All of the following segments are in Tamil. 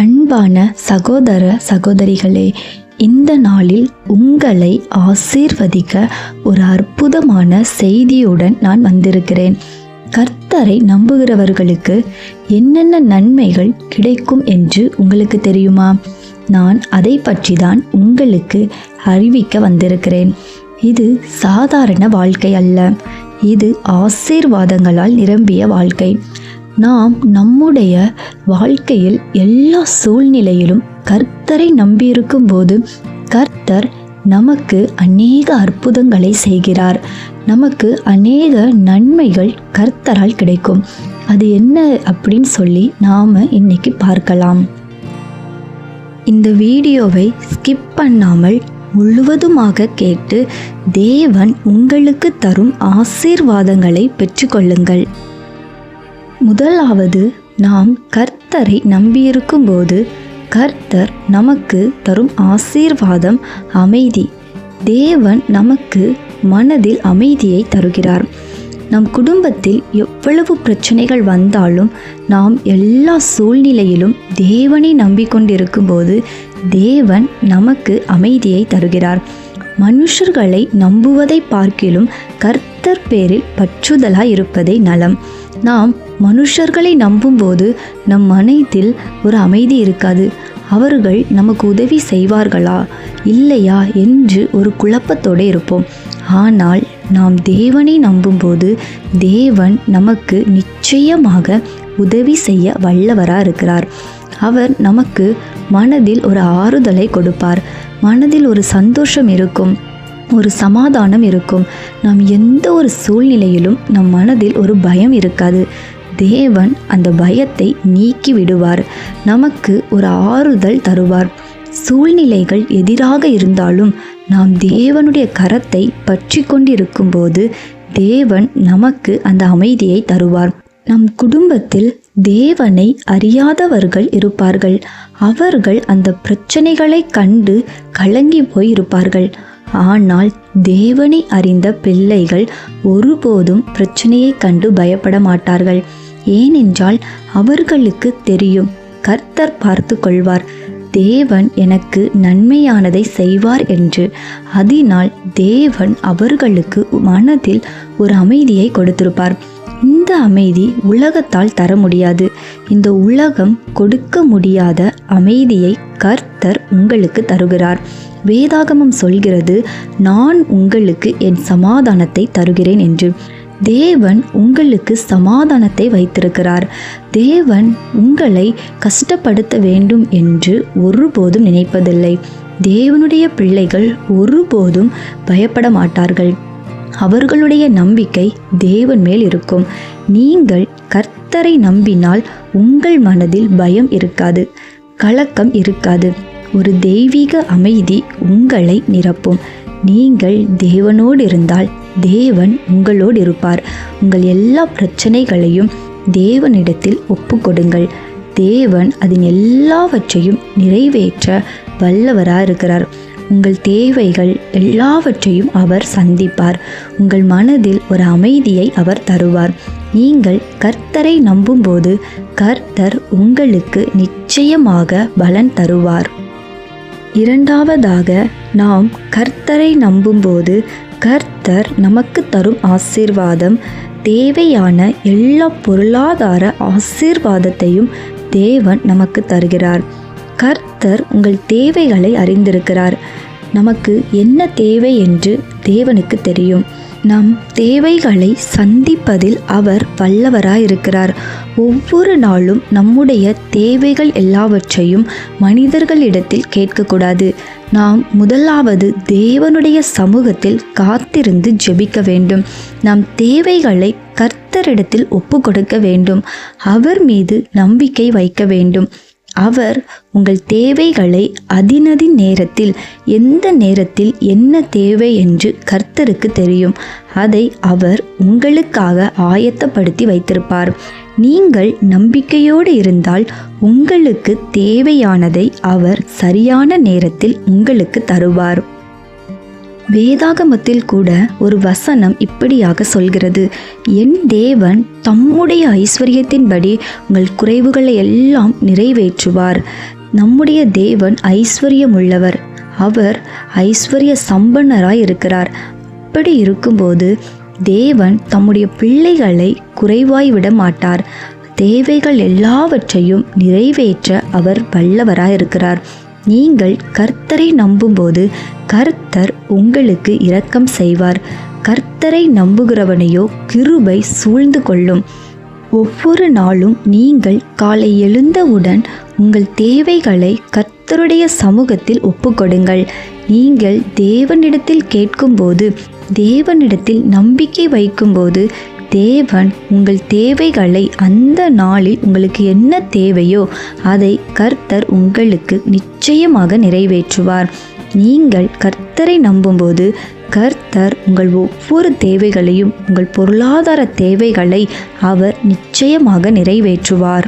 அன்பான சகோதர சகோதரிகளே, இந்த நாளில் உங்களை ஆசீர்வதிக்க ஒரு அற்புதமான செய்தியுடன் நான் வந்திருக்கிறேன். கர்த்தரை நம்புகிறவர்களுக்கு என்னென்ன நன்மைகள் கிடைக்கும் என்று உங்களுக்கு தெரியுமா? நான் அதை பற்றி தான் உங்களுக்கு அறிவிக்க வந்திருக்கிறேன். இது சாதாரண வாழ்க்கை அல்ல, இது ஆசீர்வாதங்களால் நிரம்பிய வாழ்க்கை. நாம் நம்முடைய வாழ்க்கையில் எல்லா சூழ்நிலையிலும் கர்த்தரை நம்பியிருக்கும் போது கர்த்தர் நமக்கு அநேக அற்புதங்களை செய்கிறார். நமக்கு அநேக நன்மைகள் கர்த்தரால் கிடைக்கும். அது என்ன அப்படின்னு சொல்லி நாம் இன்னைக்கு பார்க்கலாம். இந்த வீடியோவை ஸ்கிப் பண்ணாமல் முழுவதுமாக கேட்டு தேவன் உங்களுக்கு தரும் ஆசீர்வாதங்களை பெற்றுக்கொள்ளுங்கள். முதலாவது, நாம் கர்த்தரை நம்பியிருக்கும் போது கர்த்தர் நமக்கு தரும் ஆசீர்வாதம் அமைதி. தேவன் நமக்கு மனதில் அமைதியை தருகிறார். நம் குடும்பத்தில் எவ்வளவு பிரச்சனைகள் வந்தாலும் நாம் எல்லா சூழ்நிலையிலும் தேவனை நம்பிக்கொண்டிருக்கும் போது தேவன் நமக்கு அமைதியை தருகிறார். மனுஷர்களை நம்புவதை பார்க்கிலும் கர்த்தர் பேரில் பற்றுதலாய் இருப்பதே நலம். நாம் மனுஷர்களை நம்பும்போது நம் மனதில் ஒரு அமைதி இருக்காது. அவர்கள் நமக்கு உதவி செய்வார்களா இல்லையா என்று ஒரு குழப்பத்தோடு இருப்போம். ஆனால் நாம் தேவனை நம்பும்போது தேவன் நமக்கு நிச்சயமாக உதவி செய்ய வல்லவராக இருக்கிறார். அவர் நமக்கு மனதில் ஒரு ஆறுதலை கொடுப்பார். மனதில் ஒரு சந்தோஷம் இருக்கும், ஒரு சமாதானம் இருக்கும். நாம் எந்த ஒரு சூழ்நிலையிலும் நம் மனதில் ஒரு பயம் இருக்காது. தேவன் அந்த பயத்தை நீக்கி விடுவார். நமக்கு ஒரு ஆறுதல் தருவார். சூழ்நிலைகள் எதிராக இருந்தாலும் நாம் தேவனுடைய கரத்தை பற்றி கொண்டிருக்கும் போது தேவன் நமக்கு அந்த அமைதியை தருவார். நம் குடும்பத்தில் தேவனை அறியாதவர்கள் இருப்பார்கள். அவர்கள் அந்த பிரச்சனைகளை கண்டு கலங்கி போய் இருப்பார்கள். ஆனால் தேவனை அறிந்த பிள்ளைகள் ஒருபோதும் பிரச்சனையை கண்டு பயப்பட மாட்டார்கள். ஏனென்றால் அவர்களுக்கு தெரியும், கர்த்தர் பார்த்து கொள்வார், தேவன் எனக்கு நன்மையானதை செய்வார் என்று. அதனால் தேவன் அவர்களுக்கு மனதில் ஒரு அமைதியை கொடுத்திருப்பார். இந்த அமைதி உலகத்தால் தர முடியாது. இந்த உலகம் கொடுக்க முடியாத அமைதியை கர்த்தர் உங்களுக்கு தருகிறார். வேதாகமம் சொல்கிறது, நான் உங்களுக்கு என் சமாதானத்தை தருகிறேன் என்று. தேவன் உங்களுக்கு சமாதானத்தை வைத்திருக்கிறார். தேவன் உங்களை கஷ்டப்படுத்த வேண்டும் என்று ஒருபோதும் நினைப்பதில்லை. தேவனுடைய பிள்ளைகள் ஒருபோதும் பயப்பட மாட்டார்கள். அவர்களுடைய நம்பிக்கை தேவன் மேல் இருக்கும். நீங்கள் கர்த்தரை நம்பினால் உங்கள் மனதில் பயம் இருக்காது, கலக்கம் இருக்காது. ஒரு தெய்வீக அமைதி உங்களை நிரப்பும். நீங்கள் தேவனோடு இருந்தால் தேவன் உங்களோடு இருப்பார். உங்கள் எல்லா பிரச்சனைகளையும் தேவனிடத்தில் ஒப்புக்கொடுங்கள். தேவன் அதன் எல்லாவற்றையும் நிறைவேற்ற வல்லவராக இருக்கிறார். உங்கள் தேவைகள் எல்லாவற்றையும் அவர் சந்திப்பார். உங்கள் மனதில் ஒரு அமைதியை அவர் தருவார். நீங்கள் கர்த்தரை நம்பும்போது கர்த்தர் உங்களுக்கு நிச்சயமாக பலன் தருவார். இரண்டாவதாக, நாம் கர்த்தரை நம்பும்போது கர்த்தர் நமக்கு தரும் ஆசீர்வாதம், தேவையான எல்லா பொருளாதார ஆசீர்வாதத்தையும் தேவன் நமக்கு தருகிறார். கர்த்தர் உங்கள் தேவைகளை அறிந்திருக்கிறார். நமக்கு என்ன தேவை என்று தேவனுக்கு தெரியும். நம் தேவைகளை சந்திப்பதில் அவர் வல்லவராயிருக்கிறார். ஒவ்வொரு நாளும் நம்முடைய தேவைகள் எல்லாவற்றையும் மனிதர்களிடத்தில் கேட்கக்கூடாது. நாம் முதலாவது தேவனுடைய சமூகத்தில் காத்திருந்து ஜெபிக்க வேண்டும். நம் தேவைகளை கர்த்தரிடத்தில் ஒப்பு கொடுக்க வேண்டும். அவர் மீது நம்பிக்கை வைக்க வேண்டும். அவர் உங்கள் தேவைகளை அதினதின் நேரத்தில், எந்த நேரத்தில் என்ன தேவை என்று கர்த்தருக்கு தெரியும். அதை அவர் உங்களுக்காக ஆயத்தப்படுத்தி வைத்திருப்பார். நீங்கள் நம்பிக்கையோடு இருந்தால் உங்களுக்கு தேவையானதை அவர் சரியான நேரத்தில் உங்களுக்கு தருவார். வேதாகமத்தில் கூட ஒரு வசனம் இப்படியாக சொல்கிறது, என் தேவன் தம்முடைய ஐஸ்வர்யத்தின்படி உங்கள் குறைவுகளை எல்லாம் நிறைவேற்றுவார். நம்முடைய தேவன் ஐஸ்வர்யம் உள்ளவர். அவர் ஐஸ்வர்ய சம்பன்னராய் இருக்கிறார். அப்படி இருக்கும்போது தேவன் தம்முடைய பிள்ளைகளை குறைவாய் விட மாட்டார். தேவைகள் எல்லாவற்றையும் நிறைவேற்ற அவர் வல்லவராய் இருக்கிறார். நீங்கள் கர்த்தரை நம்பும்போது கர்த்தர் உங்களுக்கு இரக்கம் செய்வார். கர்த்தரை நம்புகிறவனையோ கிருபை சூழ்ந்து கொள்ளும். ஒவ்வொரு நாளும் நீங்கள் காலை எழுந்தவுடன் உங்கள் தேவைகளை கர்த்தருடைய சமூகத்தில் ஒப்புக்கொடுங்கள். நீங்கள் தேவனிடத்தில் கேட்கும்போது, தேவனிடத்தில் நம்பிக்கை வைக்கும்போது தேவன் உங்கள் தேவைகளை, அந்த நாளில் உங்களுக்கு என்ன தேவையோ அதை கர்த்தர் உங்களுக்கு நிச்சயமாக நிறைவேற்றுவார். நீங்கள் கர்த்தரை நம்பும்போது கர்த்தர் உங்கள் ஒவ்வொரு தேவைகளையும், உங்கள் பொருளாதார தேவைகளை அவர் நிச்சயமாக நிறைவேற்றுவார்.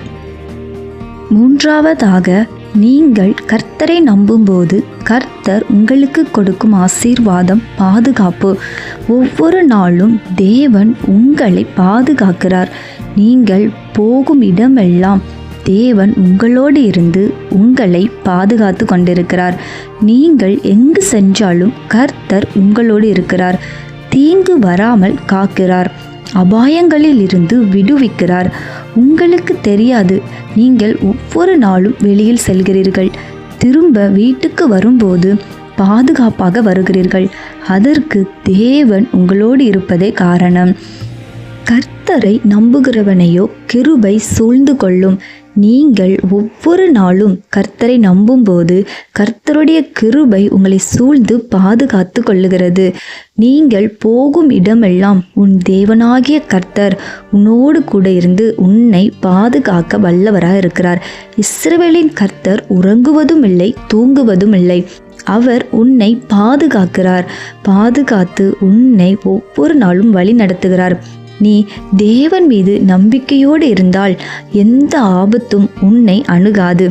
மூன்றாவதாக, நீங்கள் கர்த்தரை நம்பும்போது கர்த்தர் உங்களுக்கு கொடுக்கும் ஆசீர்வாதம் பாதுகாப்பு. ஒவ்வொரு நாளும் தேவன் உங்களை பாதுகாக்கிறார். நீங்கள் போகும் இடமெல்லாம் தேவன் உங்களோடு இருந்து உங்களை பாதுகாத்து கொண்டிருக்கிறார். நீங்கள் எங்கு சென்றாலும் கர்த்தர் உங்களோடு இருக்கிறார். தீங்கு வராமல் காக்கிறார். அபாயங்களில் இருந்து விடுவிக்கிறார். உங்களுக்கு தெரியாது, நீங்கள் ஒவ்வொரு நாளும் வெளியில் செல்கிறீர்கள். திரும்ப வீட்டுக்கு வரும்போது பாதுகாப்பாக வருகிறீர்கள். அதற்கு தேவன் உங்களோடு இருப்பதே காரணம். கர்த்தரை நம்புகிறவனையோ கிருபை சூழ்ந்து கொள்ளும். நீங்கள் ஒவ்வொரு நாளும் கர்த்தரை நம்பும்போது கர்த்தருடைய கிருபை உங்களை சூழ்ந்து பாதுகாத்து கொள்ளுகிறது. நீங்கள் போகும் இடமெல்லாம் உன் தேவனாகிய கர்த்தர் உன்னோடு கூட இருந்து உன்னை பாதுகாக்க வல்லவராக இருக்கிறார். இஸ்ரவேலின் கர்த்தர் உறங்குவதும் இல்லை, தூங்குவதும் இல்லை. அவர் உன்னை பாதுகாக்கிறார். பாதுகாத்து உன்னை ஒவ்வொரு நாளும் வழி நடத்துகிறார். நீ தேவன் மீது நம்பிக்கையோடு இருந்தால் எந்த ஆபத்தும் உன்னை அணுகாது.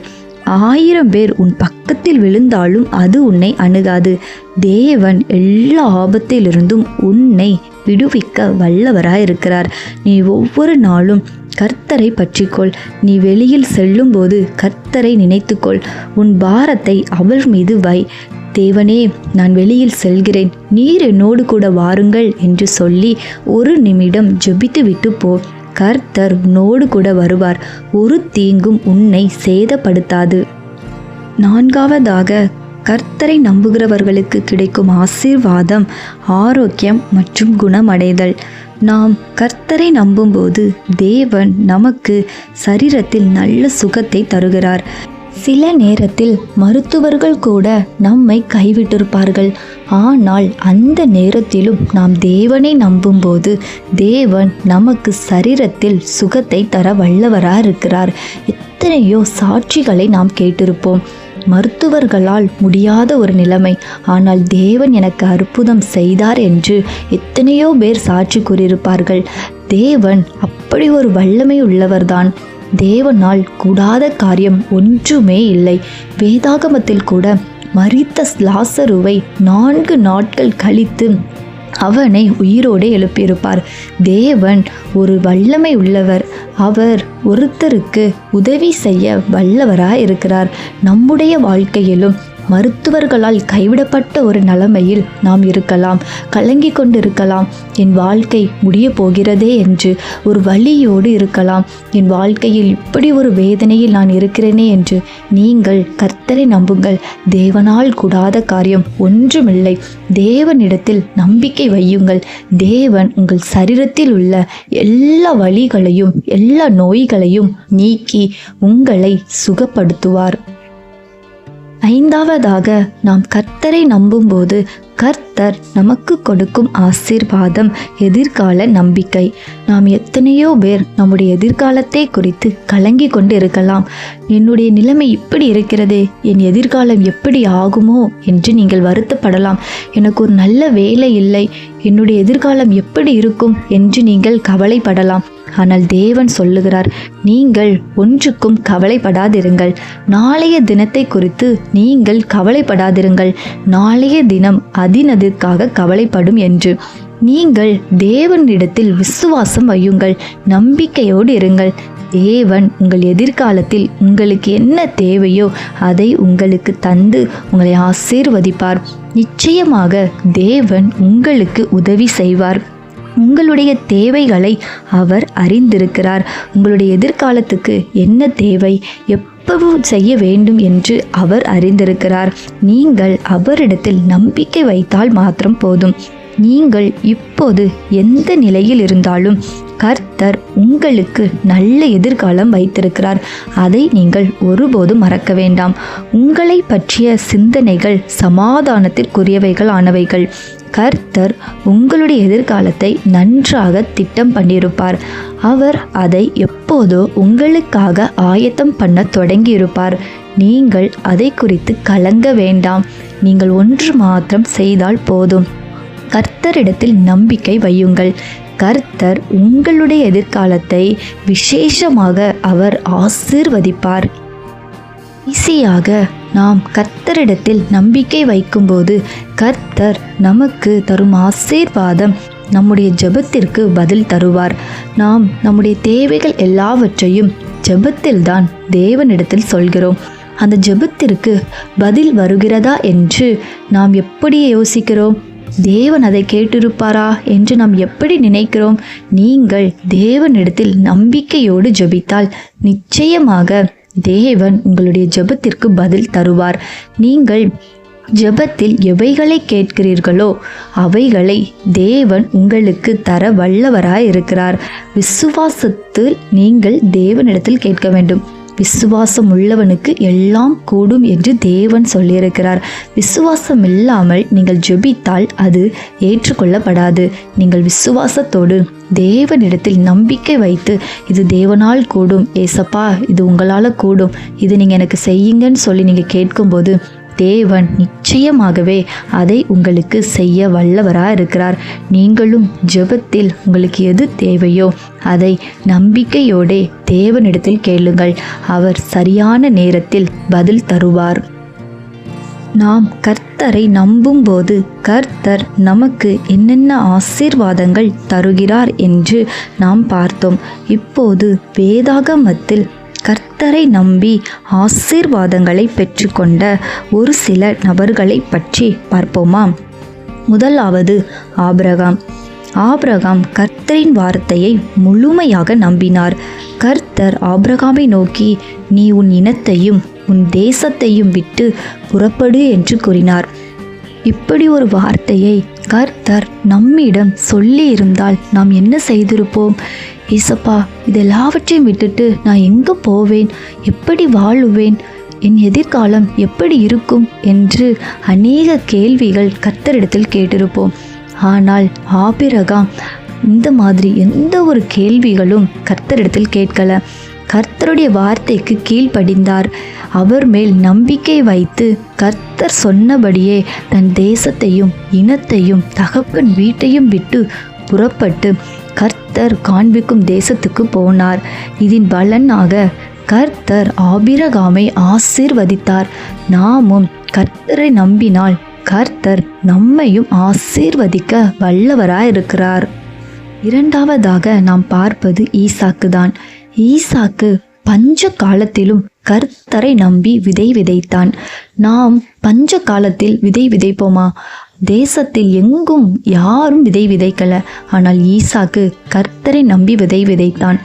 1000 பேர் உன் பக்கத்தில் விழுந்தாலும் அது உன்னை அணுகாது. தேவன் எல்லா ஆபத்திலிருந்தும் உன்னை விடுவிக்க வல்லவராயிருக்கிறார். நீ ஒவ்வொரு நாளும் கர்த்தரை பற்றிக்கொள். நீ வெளியில் செல்லும்போது கர்த்தரை நினைத்துக்கொள். உன் பாரத்தை அவர் மீது வை. தேவனே, நான் வெளியில் செல்கிறேன், நீர் என்னோடு கூட வாருங்கள் என்று சொல்லி ஒரு நிமிடம் ஜெபித்து விட்டு போ. கர்த்தர் உன்னோடு கூட வருவார். ஒரு தீங்கும் உன்னை சேதப்படுத்தாது. நான்காவதாக, கர்த்தரை நம்புகிறவர்களுக்கு கிடைக்கும் ஆசீர்வாதம் ஆரோக்கியம் மற்றும் குணமடைதல். நாம் கர்த்தரை நம்பும்போது தேவன் நமக்கு சரீரத்தில் நல்ல சுகத்தை தருகிறார். சில நேரத்தில் மருத்துவர்கள் கூட நம்மை கைவிட்டிருப்பார்கள். ஆனால் அந்த நேரத்திலும் நாம் தேவனை நம்பும்போது தேவன் நமக்கு சரீரத்தில் சுகத்தை தர வல்லவராக இருக்கிறார். எத்தனையோ சாட்சிகளை நாம் கேட்டிருப்போம். மருத்துவர்களால் முடியாத ஒரு நிலைமை, ஆனால் தேவன் எனக்கு அற்புதம் செய்தார் என்று எத்தனையோ பேர் சாட்சி கூறியிருப்பார்கள். தேவன் அப்படி ஒரு வல்லமை உள்ளவர்தான். தேவனால் கூடாத காரியம் ஒன்றுமே இல்லை. வேதாகமத்தில் கூட மரித்த லாசருவை 4 நாட்கள் கழித்து அவனை உயிரோடு எழுப்பியிருப்பார். தேவன் ஒரு வல்லமை உள்ளவர். அவர் ஒருத்தருக்கு உதவி செய்ய வல்லவராய் இருக்கிறார். நம்முடைய வாழ்க்கையிலும் மருத்துவர்களால் கைவிடப்பட்ட ஒரு நிலைமையில் நாம் இருக்கலாம், கலங்கி கொண்டு இருக்கலாம். என் வாழ்க்கை முடிய போகிறதே என்று ஒரு வலியோடு இருக்கலாம். என் வாழ்க்கையில் இப்படி ஒரு வேதனையில் நான் இருக்கிறேனே என்று நீங்கள் கர்த்தரை நம்புங்கள். தேவனால் கூடாத காரியம் ஒன்றுமில்லை. தேவனிடத்தில் நம்பிக்கை வையுங்கள். தேவன் உங்கள் சரீரத்தில் உள்ள எல்லா வலிகளையும் எல்லா நோய்களையும் நீக்கி உங்களை சுகப்படுத்துவார். ஐந்தாவதாக, நாம் கர்த்தரை நம்பும்போது கர்த்தர் நமக்கு கொடுக்கும் ஆசீர்வாதம் எதிர்கால நம்பிக்கை. நாம் எத்தனையோ பேர் நம்முடைய எதிர்காலத்தை குறித்து கலங்கி கொண்டு இருக்கலாம். என்னுடைய நிலைமை இப்படி இருக்கிறதே, என் எதிர்காலம் எப்படி ஆகுமோ என்று நீங்கள் வருத்தப்படலாம். எனக்கு ஒரு நல்ல வேலை இல்லை, என்னுடைய எதிர்காலம் எப்படி இருக்கும் என்று நீங்கள் கவலைப்படலாம். ஆனால் தேவன் சொல்லுகிறார், நீங்கள் ஒன்றுக்கும் கவலைப்படாதிருங்கள். நாளைய தினத்தை குறித்து நீங்கள் கவலைப்படாதிருங்கள். நாளைய தினம் அதினதிற்காக கவலைப்படும் என்று. நீங்கள் தேவனிடத்தில் விசுவாசம் வையுங்கள், நம்பிக்கையோடு இருங்கள். தேவன் உங்கள் எதிர்காலத்தில் உங்களுக்கு என்ன தேவையோ அதை உங்களுக்கு தந்து உங்களை ஆசீர்வதிப்பார். நிச்சயமாக தேவன் உங்களுக்கு உதவி செய்வார். உங்களுடைய தேவைகளை அவர் அறிந்திருக்கிறார். உங்களுடைய எதிர்காலத்துக்கு என்ன தேவை, எப்பவும் செய்ய வேண்டும் என்று அவர் அறிந்திருக்கிறார். நீங்கள் அவரிடத்தில் நம்பிக்கை வைத்தால் மாத்திரம் போதும். நீங்கள் இப்போது எந்த நிலையில் இருந்தாலும் கர்த்தர் உங்களுக்கு நல்ல எதிர்காலம் வைத்திருக்கிறார். அதை நீங்கள் ஒருபோதும் மறக்க வேண்டாம். உங்களை பற்றிய சிந்தனைகள் சமாதானத்திற்குரியவைகள் ஆனவைகள். கர்த்தர் உங்களுடைய எதிர்காலத்தை நன்றாக திட்டம் பண்ணியிருப்பார். அவர் அதை எப்போதோ உங்களுக்காக ஆயத்தம் பண்ண தொடங்கியிருப்பார். நீங்கள் அதை குறித்து கலங்க வேண்டாம். நீங்கள் ஒன்று மாத்திரம் செய்தால் போதும். கர்த்தரிடத்தில் நம்பிக்கை வையுங்கள். கர்த்தர் உங்களுடைய எதிர்காலத்தை விசேஷமாக அவர் ஆசீர்வதிப்பார். ஈஸியாக நாம் கர்த்தரிடத்தில் நம்பிக்கை வைக்கும்போது கர்த்தர் நமக்கு தரும் ஆசீர்வாதம் நம்முடைய ஜெபத்திற்கு பதில் தருவார். நாம் நம்முடைய தேவைகள் எல்லாவற்றையும் ஜெபத்தில்தான் தேவனிடத்தில் சொல்கிறோம். அந்த ஜெபத்திற்கு பதில் வருகிறதா என்று நாம் எப்படி யோசிக்கிறோம்? தேவன் அதை கேட்டிருப்பாரா என்று நாம் எப்படி நினைக்கிறோம்? நீங்கள் தேவனிடத்தில் நம்பிக்கையோடு ஜெபித்தால் நிச்சயமாக தேவன் உங்களுடைய ஜெபத்திற்கு பதில் தருவார். நீங்கள் ஜெபத்தில் எவைகளை கேட்கிறீர்களோ அவைகளை தேவன் உங்களுக்கு தர வல்லவராய் இருக்கிறார். விசுவாசத்தில் நீங்கள் தேவனிடத்தில் கேட்க வேண்டும். விசுவாசம் உள்ளவனுக்கு எல்லாம் கூடும் என்று தேவன் சொல்லியிருக்கிறார். விசுவாசம் இல்லாமல் நீங்கள் ஜெபித்தால் அது ஏற்றுக்கொள்ளப்படாது. நீங்கள் விசுவாசத்தோடு தேவனிடத்தில் நம்பிக்கை வைத்து இது தேவனால் கூடும், ஏசப்பா இது உங்களால் கூடும், இது நீங்கள் எனக்கு செய்யுங்கன்னு சொல்லி நீங்கள் கேட்கும்போது தேவன் நிச்சயமாகவே அதை உங்களுக்கு செய்ய வல்லவராக இருக்கிறார். நீங்களும் ஜெபத்தில் உங்களுக்கு எது தேவையோ அதை நம்பிக்கையோடே தேவனிடத்தில் கேளுங்கள். அவர் சரியான நேரத்தில் பதில் தருவார். நாம் கர்த்தரை நம்பும்போது கர்த்தர் நமக்கு என்னென்ன ஆசீர்வாதங்கள் தருகிறார் என்று நாம் பார்த்தோம். இப்போது வேதாகமத்தில் கர்த்தரை நம்பி ஆசீர்வாதங்களை பெற்றுக்கொண்ட ஒரு சில நபர்களை பற்றி பார்ப்போமா? முதலாவது ஆபிரகாம். ஆபிரகாம் கர்த்தரின் வார்த்தையை முழுமையாக நம்பினார். கர்த்தர் ஆபிரகாமை நோக்கி, நீ உன் இனத்தையும் உன் தேசத்தையும் விட்டு புறப்படு என்று கூறினார். இப்படி ஒரு வார்த்தையை கர்த்தர் நம்மிடம் சொல்லி இருந்தால் நாம் என்ன செய்திருப்போம்? ஏசப்பா இதெல்லாவற்றையும் விட்டுட்டு நான் எங்கே போவேன், எப்படி வாழுவேன், என் எதிர்காலம் எப்படி இருக்கும் என்று அநேக கேள்விகள் கர்த்தரிடத்தில் கேட்டிருப்போம். ஆனால் ஆபிரகாம் இந்த மாதிரி எந்த ஒரு கேள்விகளும் கர்த்தரிடத்தில் கேட்கல. கர்த்தருடைய வார்த்தைக்கு கீழ்ப்படிந்தார். அவர் மேல் நம்பிக்கை வைத்து கர்த்தர் சொன்னபடியே தன் தேசத்தையும் இனத்தையும் தகப்பன் வீட்டையும் விட்டு புறப்பட்டு கர்த்தர் காண்பிக்கும் தேசத்துக்கு போனார். இதன் பலனாக கர்த்தர் ஆபிரகாமை ஆசீர்வதித்தார். நாமும் கர்த்தரை நம்பினால் கர்த்தர் நம்மையும் ஆசீர்வதிக்க வல்லவராயிருக்கிறார். இரண்டாவதாக நாம் பார்ப்பது ஈசாக்கு தான். ஈசாக்கு பஞ்ச காலத்திலும் கர்த்தரை நம்பி விதை விதைத்தான். நாம் பஞ்ச காலத்தில் விதை விதைப்போமா? தேசத்தில் எங்கும் யாரும் விதை விதைக்கல. ஆனால் ஈசாக்கு கர்த்தரை நம்பி விதை விதைத்தான்.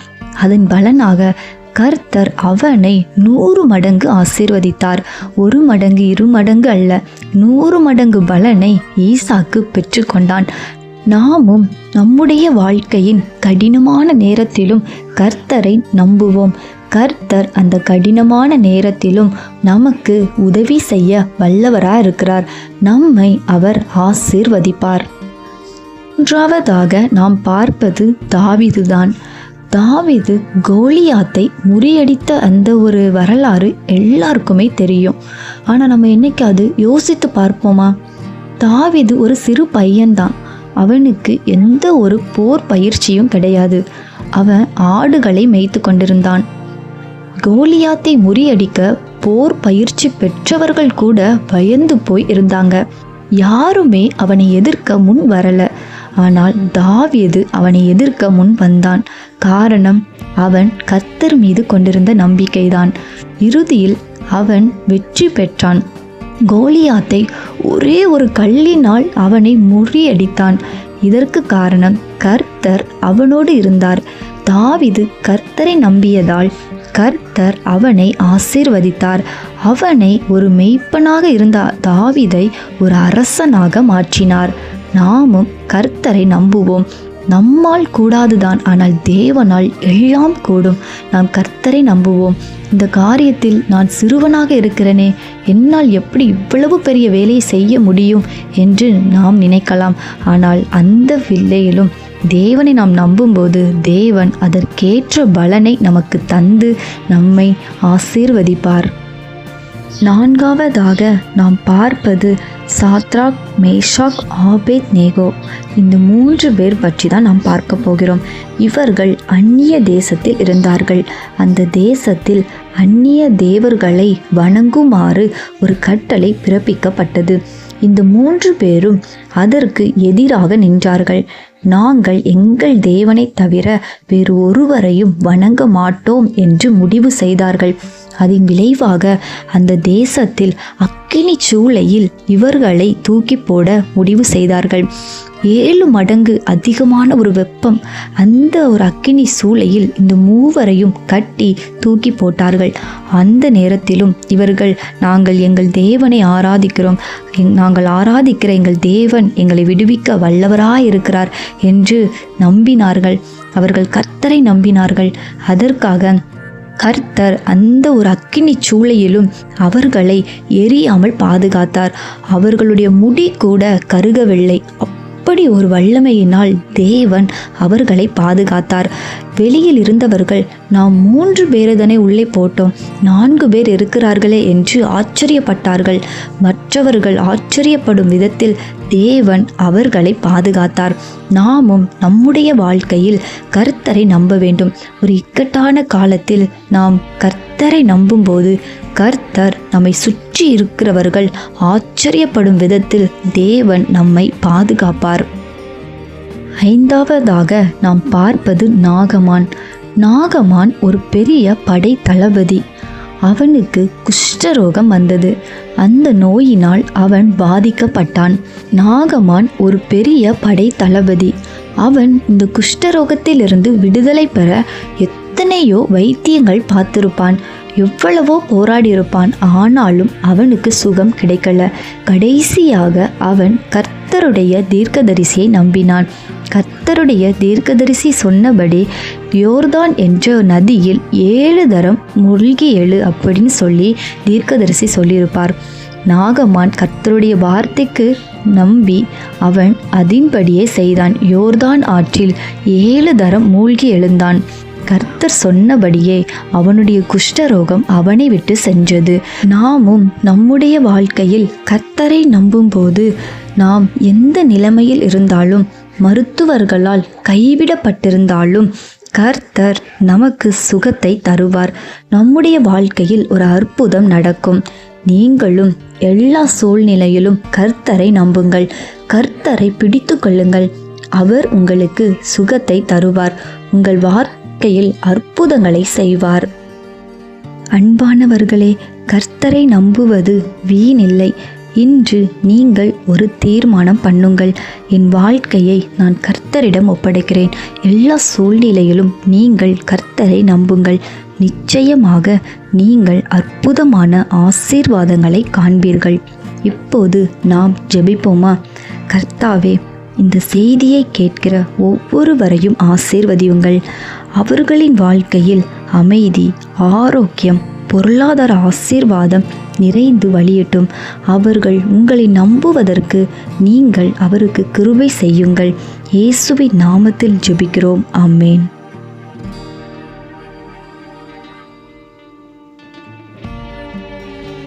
அதன் பலனாக கர்த்தர் அவனை 100 மடங்கு ஆசீர்வதித்தார். 1 மடங்கு 2 மடங்கு அல்ல, 100 மடங்கு பலனை ஈசாக்கு பெற்றுக்கொண்டான். நாமும் நம்முடைய வாழ்க்கையின் கடினமான நேரத்திலும் கர்த்தரை நம்புவோம். கர்த்தர் அந்த கடினமான நேரத்திலும் நமக்கு உதவி செய்ய வல்லவராக இருக்கிறார். நம்மை அவர் ஆசீர்வதிப்பார். மூன்றாவதாக நாம் பார்ப்பது தாவீதுதான். தாவீது கோலியாத்தை முறியடித்த அந்த ஒரு வரலாறு எல்லாருக்குமே தெரியும். ஆனால் நம்ம என்னைக்காவது யோசித்து பார்ப்போமா? தாவீது ஒரு சிறு பையன்தான். அவனுக்கு எந்த ஒரு போர் பயிற்சியும் கிடையாது. அவன் ஆடுகளை மேய்த்து கொண்டிருந்தான். கோலியாத்தை முறியடிக்க போர் பயிற்சி பெற்றவர்கள் கூட பயந்து போய் இருந்தாங்க. யாருமே அவனை எதிர்க்க முன் வரல. ஆனால் தாவீது அவனை எதிர்க்க முன் வந்தான். காரணம், அவன் கர்த்தர் மீது கொண்டிருந்த நம்பிக்கைதான். இறுதியில் அவன் வெற்றி பெற்றான். கோலியாத்தை ஒரே ஒரு கல்லினால் அவனை முறியடித்தான். இதற்கு காரணம், கர்த்தர் அவனோடு இருந்தார். தாவீது கர்த்தரை நம்பியதால் கர்த்தர் அவனை ஆசீர்வதித்தார். அவனை ஒரு மெய்ப்பனாக இருந்த தாவீதை ஒரு அரசனாக மாற்றினார். நாமும் கர்த்தரை நம்புவோம். நம்மால் கூடாதுதான், ஆனால் தேவனால் எல்லாம் கூடும். நாம் கர்த்தரை நம்புவோம். இந்த காரியத்தில் நான் சிறுவனாக இருக்கிறேனே, என்னால் எப்படி இவ்வளவு பெரிய வேலையை செய்ய முடியும் என்று நாம் நினைக்கலாம். ஆனால் அந்த வேளையிலும் தேவனை நாம் நம்பும்போது தேவன் அதற்கேற்ற பலனை நமக்கு தந்து நம்மை ஆசீர்வதிப்பார். நான்காவதாக நாம் பார்ப்பது சாத்ராக், மேஷாக், ஆபேத்நேகோ. இந்த 3 பேர் பற்றி தான் நாம் பார்க்க போகிறோம். இவர்கள் அந்நிய தேசத்தில் இருந்தார்கள். அந்த தேசத்தில் அந்நிய தேவர்களை வணங்குமாறு ஒரு கட்டளை பிறப்பிக்கப்பட்டது. இந்த 3 பேரும் அதற்கு எதிராக நின்றார்கள். நாங்கள் எங்கள் தேவனை தவிர வேறு ஒருவரையும் வணங்க மாட்டோம் என்று முடிவு செய்தார்கள். அதன் விளைவாக அந்த தேசத்தில் அக்கினி சூளையில் இவர்களை தூக்கி போட முடிவு செய்தார்கள். 7 மடங்கு அதிகமான ஒரு வெப்பம். அந்த ஒரு அக்கினி சூளையில் இந்த 3வரையும் கட்டி தூக்கி போட்டார்கள். அந்த நேரத்திலும் இவர்கள், நாங்கள் எங்கள் தேவனை ஆராதிக்கிறோம், நாங்கள் ஆராதிக்கிற எங்கள் தேவன் எங்களை விடுவிக்க வல்லவராயிருக்கிறார் என்று நம்பினார்கள். அவர்கள் கர்த்தரை நம்பினார்கள். அதற்காக கர்த்தர் அந்த ஒரு அக்கினி சூளையிலும் அவர்களை எரியாமல் பாதுகாத்தார். அவர்களுடைய முடி கூட கருகவில்லை. அப்படி ஒரு வல்லமையினால் தேவன் அவர்களை பாதுகாத்தார். வெளியில் இருந்தவர்கள், நாம் 3 பேரைதானே உள்ளே போட்டோம், 4 பேர் இருக்கிறார்களே என்று ஆச்சரியப்பட்டார்கள். மற்றவர்கள் ஆச்சரியப்படும் விதத்தில் தேவன் அவர்களை பாதுகாத்தார். நாமும் நம்முடைய வாழ்க்கையில் கர்த்தரை நம்ப வேண்டும். ஒரு இக்கட்டான காலத்தில் நாம் கர்த்தரை நம்பும்போது கர்த்தர் நம்மை சுற்றி இருக்கிறவர்கள் ஆச்சரியப்படும் விதத்தில் தேவன் நம்மை பாதுகாப்பார். 5வதாக நாம் பார்ப்பது நாகமான். நாகமான் ஒரு பெரிய படை தளபதி. அவனுக்கு குஷ்டரோகம் வந்தது. அந்த நோயினால் அவன் பாதிக்கப்பட்டான். நாகமான் ஒரு பெரிய படை தளபதி. அவன் இந்த குஷ்டரோகத்திலிருந்து விடுதலை பெற எத்தனையோ வைத்தியங்கள் பார்த்திருப்பான், எவ்வளவோ போராடியிருப்பான். ஆனாலும் அவனுக்கு சுகம் கிடைக்கல. கடைசியாக அவன் கர்த்தருடைய தீர்க்கதரிசியை நம்பினான். கர்த்தருடைய தீர்க்கதரிசி சொன்னபடி யோர்தான் என்ற நதியில் 7 தரம் மூழ்கி எழு அப்படின்னு சொல்லி தீர்க்கதரிசி சொல்லியிருப்பார். நாகமான் கர்த்தருடைய வார்த்தைக்கு நம்பி அவன் அதின்படியே செய்தான். யோர்தான் ஆற்றில் 7 தரம் மூழ்கி எழுந்தான். கர்த்தர் சொன்னபடியே அவனுடைய குஷ்டரோகம் அவனை விட்டு சென்றது. நாமும் நம்முடைய வாழ்க்கையில் கர்த்தரை நம்பும்போது நாம் எந்த நிலைமையில் இருந்தாலும், மருத்துவர்களால் கைவிடப்பட்டிருந்தாலும் கர்த்தர் நமக்கு சுகத்தை தருவார். நம்முடைய வாழ்க்கையில் ஒரு அற்புதம் நடக்கும். நீங்களும் எல்லா சூழ்நிலையிலும் கர்த்தரை நம்புங்கள். கர்த்தரை பிடித்து கொள்ளுங்கள். அவர் உங்களுக்கு சுகத்தை தருவார். உங்கள் வாழ்க்கையில் அற்புதங்களை செய்வார். அன்பானவர்களே, கர்த்தரை நம்புவது வீணில்லை. இன்று நீங்கள் ஒரு தீர்மானம் பண்ணுங்கள். என் வாழ்க்கையை நான் கர்த்தரிடம் ஒப்படைக்கிறேன். எல்லா சூழ்நிலையிலும் நீங்கள் கர்த்தரை நம்புங்கள். நிச்சயமாக நீங்கள் அற்புதமான ஆசீர்வாதங்களை காண்பீர்கள். இப்போது நாம் ஜெபிப்போமா? கர்த்தாவே, இந்த செய்தியை கேட்கிற ஒவ்வொருவரையும் ஆசீர்வதியுங்கள். அவர்களின் வாழ்க்கையில் அமைதி, ஆரோக்கியம், பொருளாதார ஆசீர்வாதம் நிறைந்து வழியட்டும். அவர்கள் உங்களை நம்புவதற்கு நீங்கள் அவருக்கு கிருபை செய்யுங்கள். இயேசுவின் நாமத்தில் ஜெபிக்கிறோம். ஆமென்.